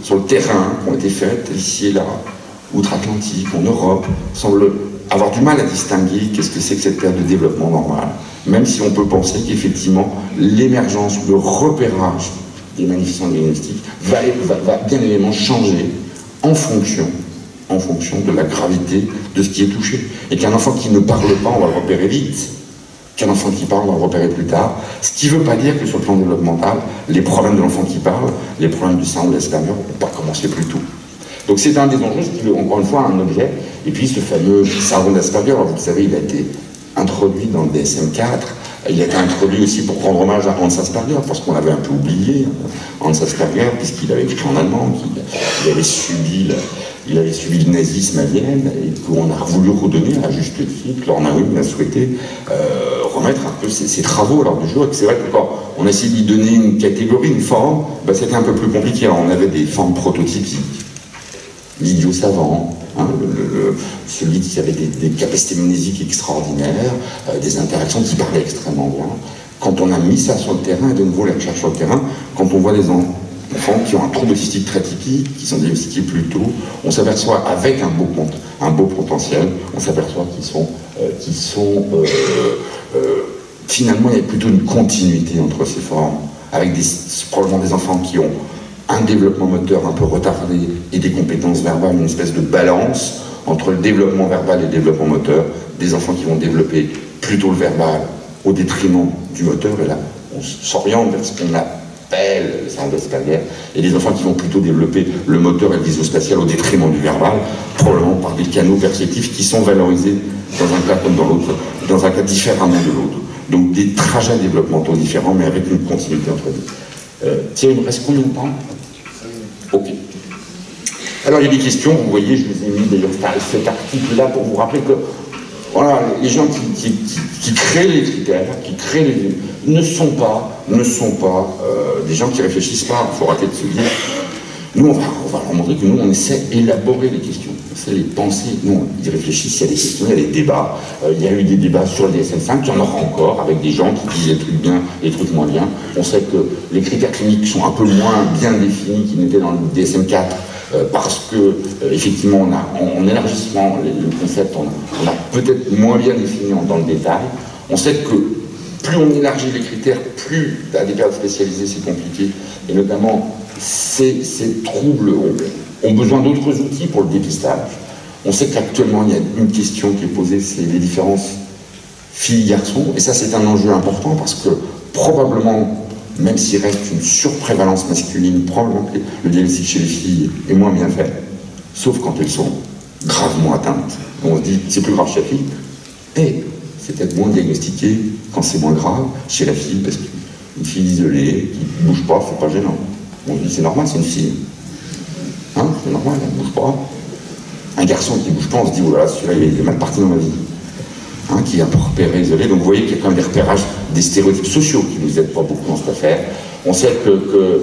sur le terrain qui ont été faits ici et là, outre-Atlantique, en Europe, semblent avoir du mal à distinguer qu'est-ce que c'est que cette période de développement normal, même si on peut penser qu'effectivement, l'émergence, le repérage des manifestants diagnostiques va bien évidemment changer en fonction de la gravité de ce qui est touché. Et qu'un enfant qui ne parle pas, on va le repérer vite. Qu'un enfant qui parle, on va le repérer plus tard. Ce qui ne veut pas dire que sur le plan développemental, les problèmes de l'enfant qui parle, les problèmes du syndrome d'Asperger n'ont pas commencé plus tôt. Donc c'est un des enjeux, qui, encore une fois, un objet. Et puis ce fameux syndrome d'Asperger, alors vous le savez, il a été introduit dans le DSM-4. Il a été introduit aussi pour rendre hommage à Hans Asperger, parce qu'on l'avait un peu oublié, Hans Asperger, puisqu'il avait écrit en allemand, qu'il avait subi le nazisme à Vienne, et qu'on a voulu redonner à juste titre. Lorna Wing a souhaité remettre un peu ses travaux à l'ordre du jour, et que c'est vrai que quand on a essayé d'y donner une catégorie, une forme, bah, c'était un peu plus compliqué. Alors, on avait des formes prototypiques, l'idiot savant, hein, celui qui avait des capacités mnésiques extraordinaires, des interactions qui parlaient extrêmement bien. Quand on a mis ça sur le terrain, et de nouveau les recherches sur le terrain, quand on voit des enfants qui ont un trouble autistique très typique, qui sont diagnostiqués plus tôt, on s'aperçoit avec un beau potentiel, on s'aperçoit finalement il y a plutôt une continuité entre ces formes, avec probablement des enfants qui ont un développement moteur un peu retardé et des compétences verbales, une espèce de balance entre le développement verbal et le développement moteur, des enfants qui vont développer plutôt le verbal au détriment du moteur, et là on s'oriente vers ce qu'on appelle le syndrome d'Asperger, et des enfants qui vont plutôt développer le moteur et le visuospatial au détriment du verbal, probablement par des canaux perceptifs qui sont valorisés dans un cas comme dans l'autre, dans un cas différemment de l'autre. Donc des trajets développementaux différents, mais avec une continuité entre eux. Thierry, il me reste combien de temps? Ok. Alors il y a des questions, vous voyez, je vous ai mis d'ailleurs cet article-là pour vous rappeler que voilà, les gens qui créent les critères, ne sont pas des gens qui réfléchissent pas. Il faut arrêter de se dire. Nous, on va leur montrer que nous, on essaie d'élaborer les questions, on essaie de les penser. Nous, ils réfléchissent, il y a des questions, il y a des débats. Il y a eu des débats sur le DSM-5, il y en aura encore, avec des gens qui disent des trucs bien, des trucs moins bien. On sait que les critères cliniques sont un peu moins bien définis qu'ils n'étaient dans le DSM-4, parce que, effectivement, en élargissant le concept, on a peut-être moins bien défini dans le détail. On sait que plus on élargit les critères, plus à des périodes spécialisées, c'est compliqué, et notamment ces troubles ont besoin d'autres outils pour le dépistage. On sait qu'actuellement, il y a une question qui est posée, c'est les différences filles-garçons, et ça c'est un enjeu important parce que probablement, même s'il reste une surprévalence masculine, probablement que le diagnostic chez les filles est moins bien fait, sauf quand elles sont gravement atteintes. On se dit, c'est plus grave chez la fille, et c'est peut-être moins diagnostiqué quand c'est moins grave chez la fille, parce qu'une fille isolée, qui ne bouge pas, c'est pas gênant. On dit c'est normal, c'est une fille. Hein, c'est normal, elle ne bouge pas. Un garçon qui ne bouge pas, on se dit, oh là là, celui-là, il est mal parti dans ma vie. Hein, qui est un peu repéré, isolé. Donc vous voyez qu'il y a quand même des repérages, des stéréotypes sociaux qui ne nous aident pas beaucoup dans cette affaire. On sait que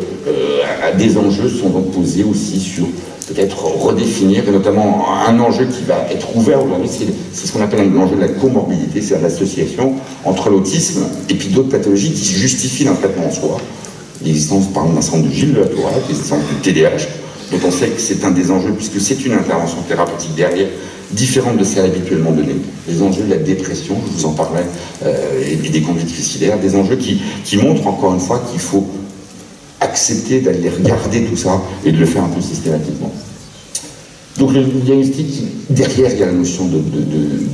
des enjeux sont donc posés aussi sur peut-être redéfinir, et notamment un enjeu qui va être ouvert aujourd'hui, c'est ce qu'on appelle l'enjeu de la comorbidité, c'est l'association entre l'autisme et puis d'autres pathologies qui justifient un traitement en soi. L'existence, par exemple, d'un syndrome de Gilles de la Tourette, l'existence du TDAH, dont on sait que c'est un des enjeux, puisque c'est une intervention thérapeutique derrière, différente de celle habituellement donnée, les enjeux de la dépression, je vous en parlais, et des conduites suicidaires, des enjeux qui montrent encore une fois qu'il faut accepter d'aller regarder tout ça et de le faire un peu systématiquement. Donc le diagnostic, derrière il y a la notion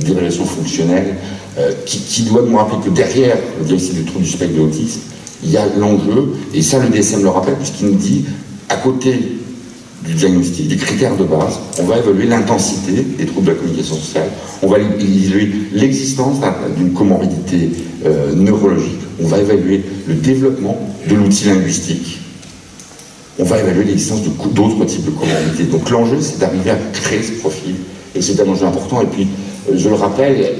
d'évaluation fonctionnelle qui doit nous rappeler que derrière le diagnostic du trouble du spectre de l'autisme, il y a l'enjeu, et ça le DSM le rappelle puisqu'il nous dit, à côté du diagnostic, des critères de base, on va évaluer l'intensité des troubles de la communication sociale, on va évaluer l'existence d'une comorbidité neurologique, on va évaluer le développement de l'outil linguistique, on va évaluer l'existence d'autres types de comorbidités. Donc l'enjeu, c'est d'arriver à créer ce profil, et c'est un enjeu important. Et puis, je le rappelle,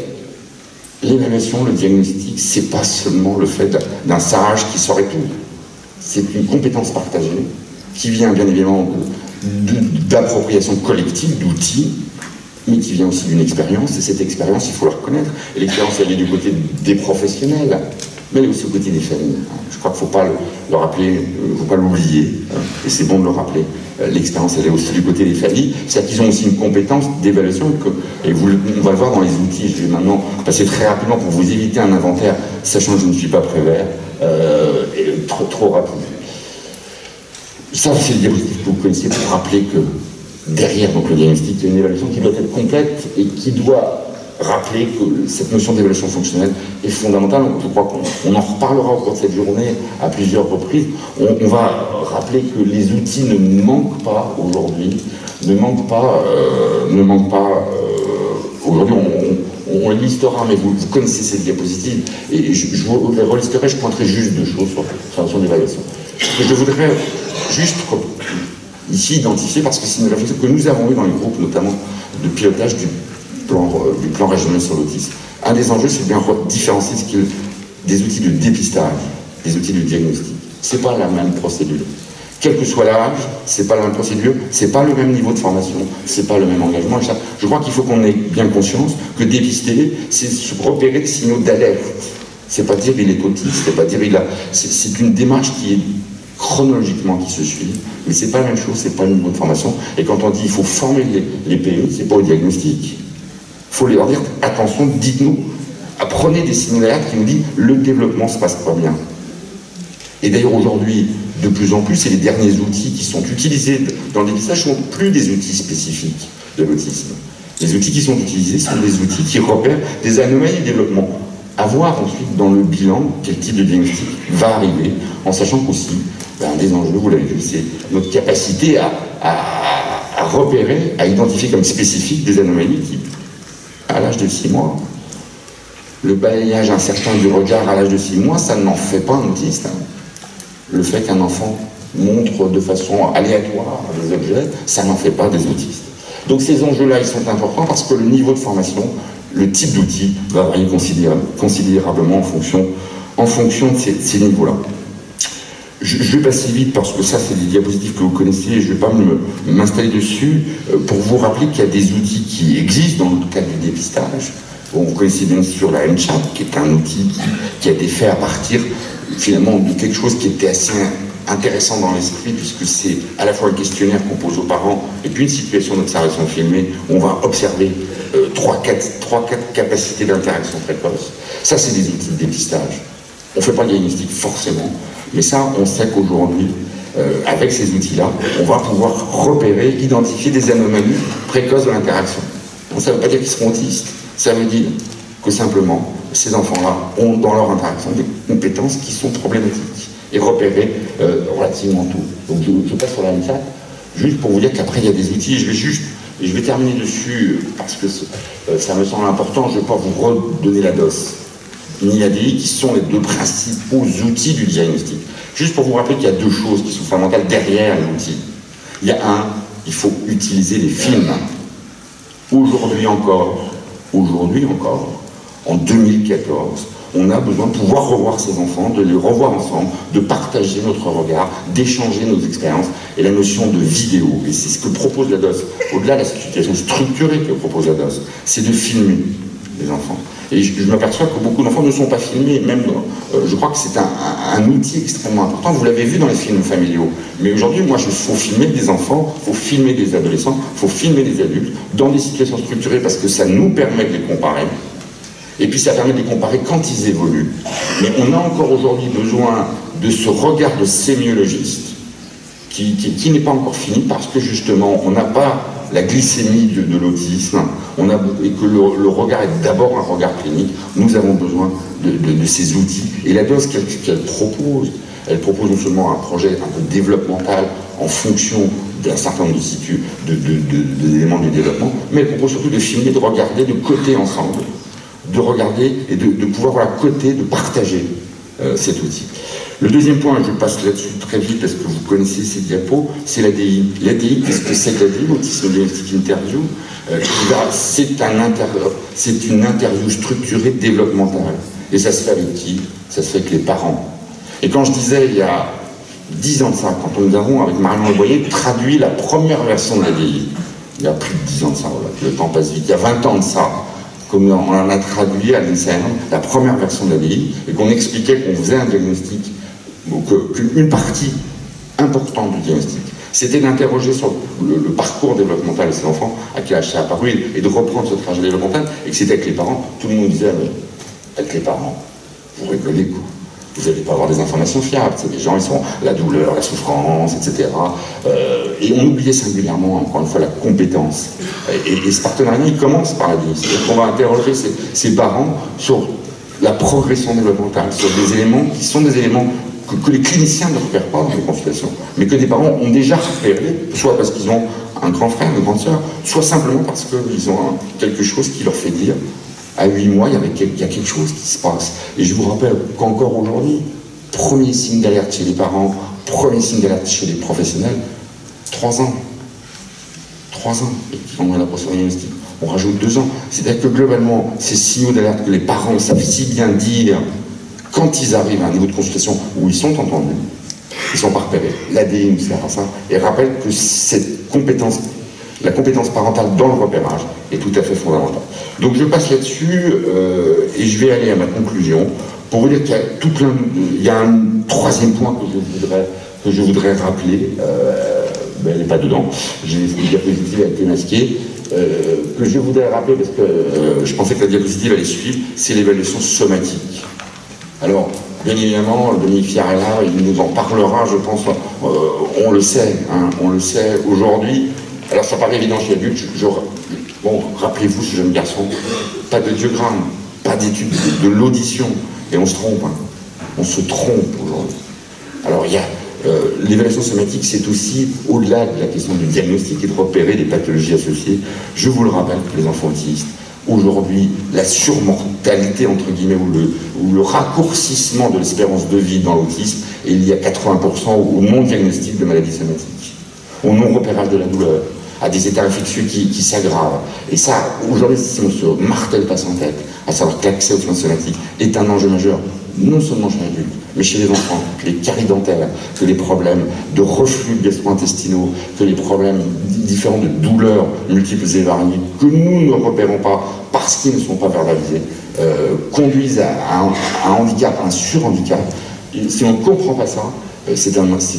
l'évaluation, le diagnostic, c'est pas seulement le fait d'un sage qui saurait tout. C'est une compétence partagée qui vient bien évidemment d'appropriation collective, d'outils, mais qui vient aussi d'une expérience, et cette expérience, il faut la reconnaître. Et l'expérience, elle est du côté des professionnels, mais elle est aussi au côté des familles. Je crois qu'il ne faut pas le rappeler, il ne faut pas l'oublier, et c'est bon de le rappeler. L'expérience, elle est aussi du côté des familles, c'est-à-dire qu'ils ont aussi une compétence d'évaluation, et on va le voir dans les outils. Je vais maintenant passer très rapidement pour vous éviter un inventaire, sachant que je ne suis pas Prévert, et trop rapide. Ça, c'est le diagnostic que vous connaissez pour rappeler que derrière donc, le diagnostic, il y a une évaluation qui doit être complète et qui doit rappeler que cette notion d'évaluation fonctionnelle est fondamentale. Je crois qu'on en reparlera au cours de cette journée à plusieurs reprises. On va rappeler que les outils ne manquent pas aujourd'hui, ne manquent pas aujourd'hui. On les listera, mais vous connaissez ces diapositives, et je vous les relisterai, je pointerai juste deux choses sur la notion d'évaluation. Je voudrais juste ici identifier, parce que c'est une réflexion que nous avons eue dans les groupes, notamment de pilotage du plan régional sur l'autisme. Un des enjeux, c'est bien différencier des outils de dépistage, des outils de diagnostic. C'est pas la même procédure. Quel que soit l'âge, c'est pas la même procédure, c'est pas le même niveau de formation, c'est pas le même engagement. Je crois qu'il faut qu'on ait bien conscience que dépister, c'est repérer des signaux d'alerte. C'est pas dire il est autiste, c'est pas dire il a. C'est une démarche qui est chronologiquement qui se suit, mais c'est pas la même chose, c'est pas le niveau de formation. Et quand on dit il faut former les PMI, c'est pas au diagnostic. Il faut leur dire attention, dites-nous, apprenez des signaux d'alerte qui nous disent le développement se passe pas bien. Et d'ailleurs aujourd'hui, de plus en plus, et les derniers outils qui sont utilisés dans le dépistage ne sont plus des outils spécifiques de l'autisme. Les outils qui sont utilisés sont des outils qui repèrent des anomalies de développement. À voir ensuite dans le bilan quel type de diagnostic va arriver, en sachant qu'aussi, des enjeux, vous l'avez vu, c'est notre capacité à repérer, à identifier comme spécifiques des anomalies qui, à l'âge de 6 mois, le balayage incertain du regard à l'âge de 6 mois, ça n'en fait pas un autiste. Le fait qu'un enfant montre de façon aléatoire des objets, ça n'en fait pas des autistes. Donc ces enjeux-là, ils sont importants parce que le niveau de formation, le type d'outil va varier considérablement en fonction de ces niveaux-là. Je vais passer vite parce que ça, c'est des diapositives que vous connaissez et je ne vais pas m'installer dessus pour vous rappeler qu'il y a des outils qui existent dans le cadre du dépistage. Bon, vous connaissez bien sûr la MCHAT, qui est un outil qui a été fait à partir finalement de quelque chose qui était assez intéressant dans l'esprit, puisque c'est à la fois un questionnaire qu'on pose aux parents et puis une situation d'observation filmée où on va observer 3-4 capacités d'interaction précoce. Ça, c'est des outils de dépistage. On ne fait pas le diagnostic forcément, mais ça, on sait qu'aujourd'hui, avec ces outils-là, on va pouvoir repérer, identifier des anomalies précoces de l'interaction. Ça ne veut pas dire qu'ils seront autistes, ça veut dire que simplement, ces enfants-là ont dans leur interaction des compétences qui sont problématiques et repérer relativement tout. Donc je passe sur la MCHAT, juste pour vous dire qu'après il y a des outils, et je vais terminer dessus, parce que ça me semble important, je ne vais pas vous redonner la DOS, ni l'ADI, qui sont les deux principaux outils du diagnostic. Juste pour vous rappeler qu'il y a deux choses qui sont fondamentales derrière l'outil. Il y a il faut utiliser les films. Aujourd'hui encore, en 2014, on a besoin de pouvoir revoir ces enfants, de les revoir ensemble, de partager notre regard, d'échanger nos expériences, et la notion de vidéo, et c'est ce que propose la DOS, au-delà de la situation structurée que propose la DOS, c'est de filmer. les enfants. Et je m'aperçois que beaucoup d'enfants ne sont pas filmés, même, je crois que c'est un outil extrêmement important, vous l'avez vu dans les films familiaux. Mais aujourd'hui, moi, il faut filmer des enfants, il faut filmer des adolescents, il faut filmer des adultes, dans des situations structurées, parce que ça nous permet de les comparer. Et puis ça permet de les comparer quand ils évoluent. Mais on a encore aujourd'hui besoin de ce regard de sémiologiste, qui n'est pas encore fini, parce que justement, on n'a pas la glycémie de l'autisme, et que le regard est d'abord un regard clinique. Nous avons besoin de ces outils. Et la dose qu'elle propose, elle propose non seulement un projet un peu développemental en fonction d'un certain nombre d'éléments du développement, mais elle propose surtout de filmer, de regarder, de coter ensemble, de regarder et de pouvoir voilà, coter, de partager cet outil. Le deuxième point, je passe là-dessus très vite parce que vous connaissez ces diapos, c'est l'ADI. L'ADI, qu'est-ce que c'est que l'ADI, Autisme Diagnostic Interview? C'est une interview structurée développementale. Et ça se fait avec qui? Ça se fait avec les parents. Et quand je disais il y a 10 ans de ça, quand nous avons, avec Marion Leboyer, traduit la première version de l'ADI, il y a plus de 10 ans de ça, voilà, le temps passe vite, il y a 20 ans de ça, comme on en a traduit à l'INSERM, la première version de l'ADI, et qu'on expliquait qu'on faisait un diagnostic, qu'une partie importante du diagnostic, c'était d'interroger sur le parcours développemental de ces enfants, à quel âge ça a apparu, et de reprendre ce trajet développemental, et que c'était avec les parents. Tout le monde disait, mais avec les parents, vous rigolez quoi, vous n'allez pas avoir des informations fiables, les gens, ils sont la douleur, la souffrance, etc. Et on oubliait singulièrement, encore une fois, la compétence. Et ce partenariat, il commence par la vie. C'est-à-dire qu'on va interroger ces parents sur la progression développementale, sur des éléments qui sont des éléments que les cliniciens ne repèrent pas dans les consultations, mais que des parents ont déjà repéré, soit parce qu'ils ont un grand frère, une grande sœur, soit simplement parce qu'ils ont quelque chose qui leur fait dire à 8 mois, il y a quelque chose qui se passe. Et je vous rappelle qu'encore aujourd'hui, premier signe d'alerte chez les parents, premier signe d'alerte chez les professionnels, 3 ans. 3 ans, et qui ont la procédure diagnostique. On rajoute 2 ans. C'est-à-dire que globalement, ces signaux d'alerte que les parents savent si bien dire quand ils arrivent à un niveau de consultation où ils sont entendus, ils ne sont pas repérés. L'ADI nous sert à ça et rappelle que cette compétence, la compétence parentale dans le repérage est tout à fait fondamentale. Donc je passe là-dessus et je vais aller à ma conclusion pour vous dire qu'il y a un troisième point que je voudrais rappeler, ben elle n'est pas dedans, j'ai une diapositive a été masquée, que je voudrais rappeler parce que je pensais que la diapositive allait suivre, c'est l'évaluation somatique. Alors, bien évidemment, Dominique Fiarella, il nous en parlera, je pense, on le sait, hein, on le sait aujourd'hui. Alors ça paraît évident chez l'adulte, bon, rappelez-vous ce jeune garçon, pas de diagramme, pas d'étude de l'audition, et on se trompe, hein. On se trompe aujourd'hui. Alors il y a l'évaluation somatique, c'est aussi au-delà de la question du diagnostic et de repérer les pathologies associées. Je vous le rappelle, les enfants autistes, aujourd'hui, la surmortalité, entre guillemets, ou le raccourcissement de l'espérance de vie dans l'autisme est lié à 80% au non-diagnostic de maladies somatiques, au non-repérage de la douleur, à des états infectieux qui s'aggravent. Et ça, aujourd'hui, si on se martèle pas sans tête, à savoir que l'accès aux soins somatiques est un enjeu majeur, non seulement chez l'adulte, mais chez les enfants, que les caries dentaires, que les problèmes de reflux gastro-intestinaux, que les problèmes différents de douleurs multiples et variées, que nous ne repérons pas parce qu'ils ne sont pas verbalisés, conduisent à un handicap, à un surhandicap. Et si on ne comprend pas ça, c'est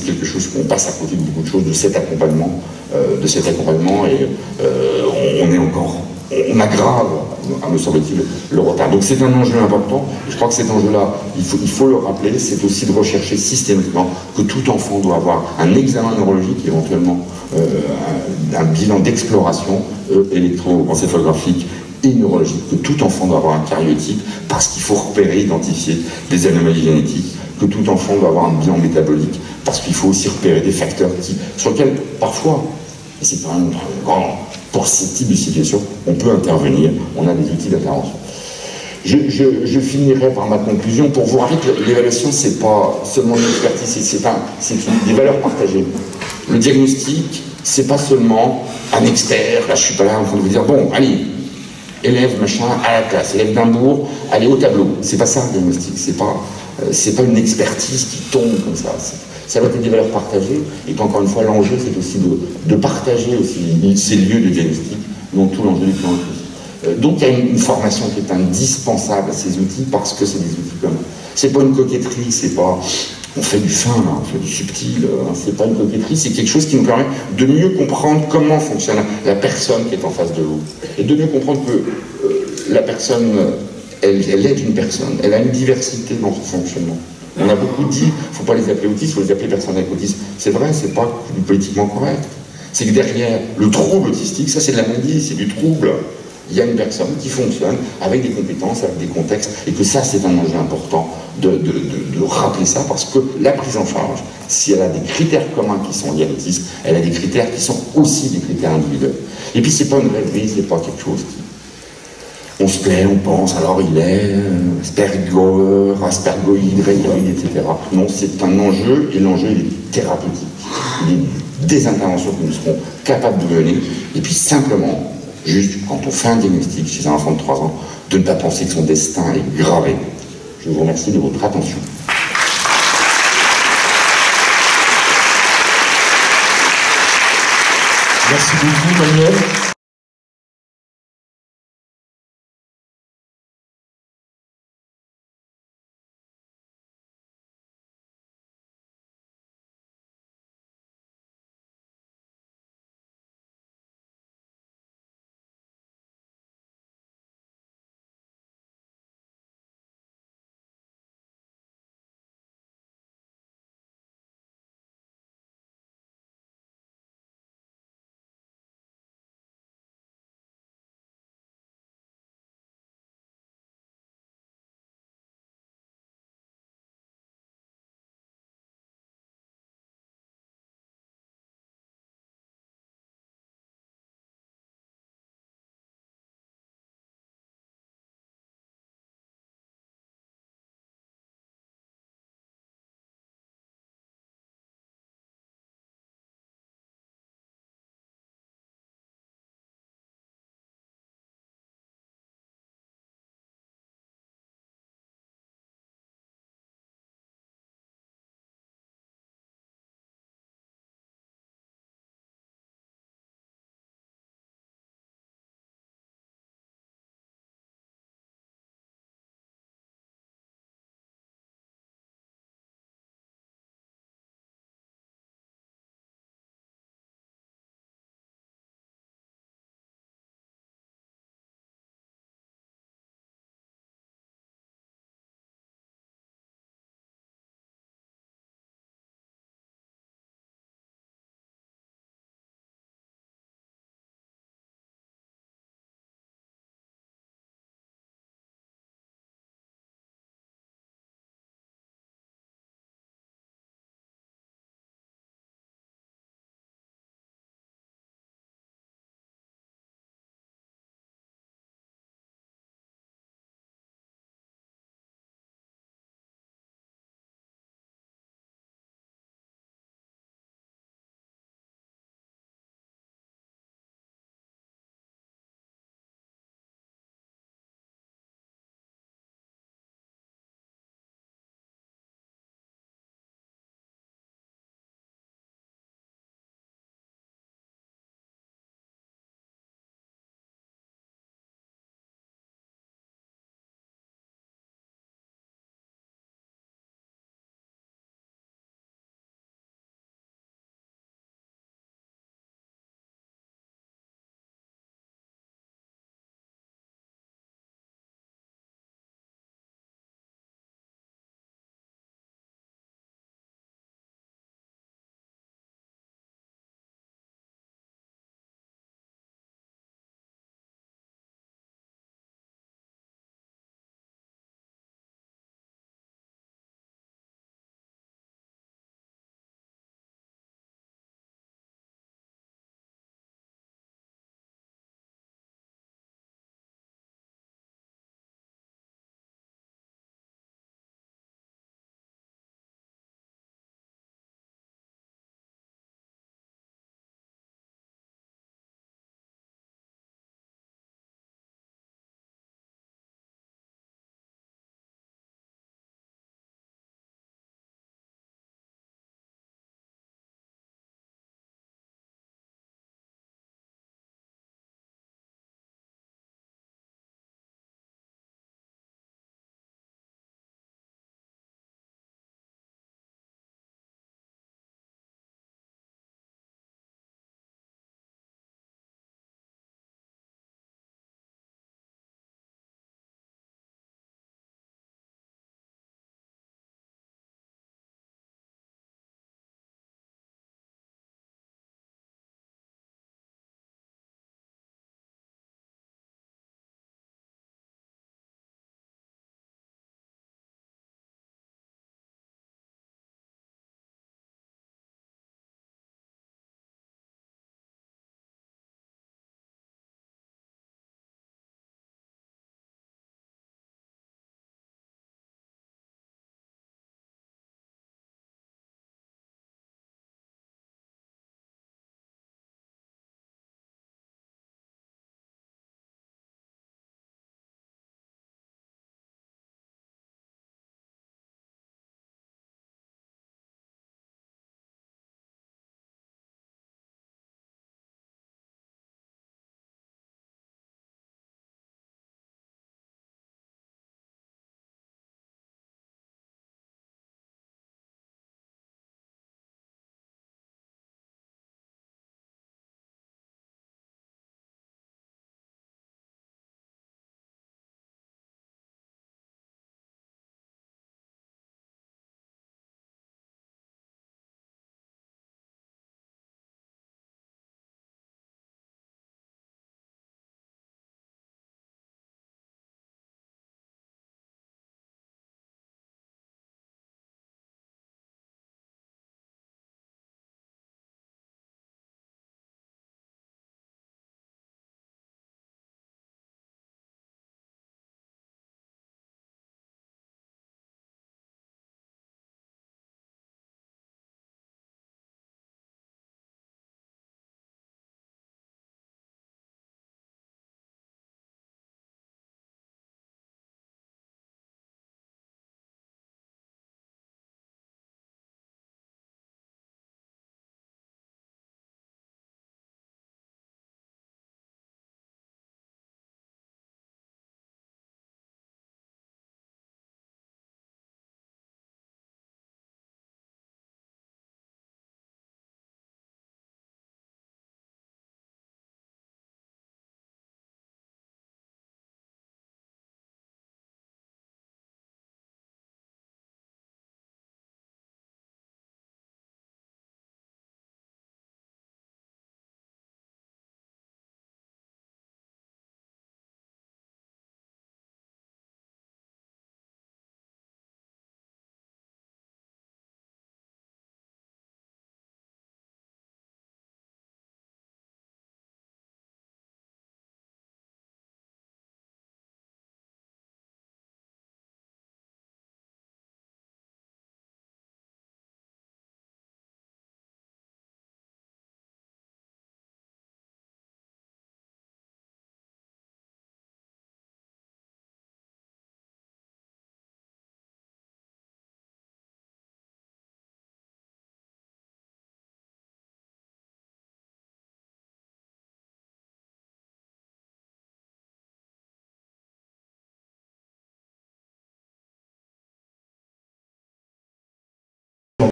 quelque chose qu'on passe à côté de beaucoup de choses, de cet accompagnement, et on aggrave, me semble-t-il, le retard. Donc c'est un enjeu important. Je crois que cet enjeu-là, il faut le rappeler, c'est aussi de rechercher systématiquement que tout enfant doit avoir un examen neurologique, éventuellement un bilan d'exploration électroencéphalographique et neurologique, que tout enfant doit avoir un cariotype, parce qu'il faut repérer, identifier des anomalies génétiques, que tout enfant doit avoir un bilan métabolique, parce qu'il faut aussi repérer des facteurs sur lesquels, parfois, et c'est quand même grand, pour ce type de situation, on peut intervenir, on a des outils d'intervention. Je finirai par ma conclusion pour vous rappeler que l'évaluation, c'est pas seulement une expertise, c'est des valeurs partagées. Le diagnostic, c'est pas seulement un expert, là je suis pas là en train de vous dire, bon, allez, élève machin à la classe, élève d'Imbourg, allez au tableau. C'est pas ça le diagnostic, c'est pas une expertise qui tombe comme ça. Ça doit être des valeurs partagées, et encore une fois, l'enjeu, c'est aussi de partager aussi ces lieux de diagnostic, dont tout l'enjeu du plan inclusif. Donc il y a une formation qui est indispensable à ces outils parce que c'est des outils communs. C'est pas une coquetterie, c'est pas on fait du fin, là, on fait du subtil, c'est pas une coquetterie, c'est quelque chose qui nous permet de mieux comprendre comment fonctionne la personne qui est en face de vous. Et de mieux comprendre que la personne, elle est une personne, elle a une diversité dans son fonctionnement. On a beaucoup dit, il ne faut pas les appeler autistes, il faut les appeler personnes avec autisme. C'est vrai, c'est pas du politiquement correct. C'est que derrière le trouble autistique, ça c'est de la maladie, c'est du trouble. Il y a une personne qui fonctionne avec des compétences, avec des contextes, et que ça c'est un enjeu important de rappeler ça, parce que la prise en charge, si elle a des critères communs qui sont liés à l'autisme, elle a des critères qui sont aussi des critères individuels. Et puis c'est pas une rêverie, c'est pas quelque chose qui... On se plaît, on pense, alors il est aspergoïde, rayonide, etc. Non, c'est un enjeu, et l'enjeu il est thérapeutique. Il est des interventions que nous serons capables de mener, et puis simplement, juste quand on fait un diagnostic chez un enfant de 3 ans, de ne pas penser que son destin est gravé. Je vous remercie de votre attention. Merci beaucoup, Manuel.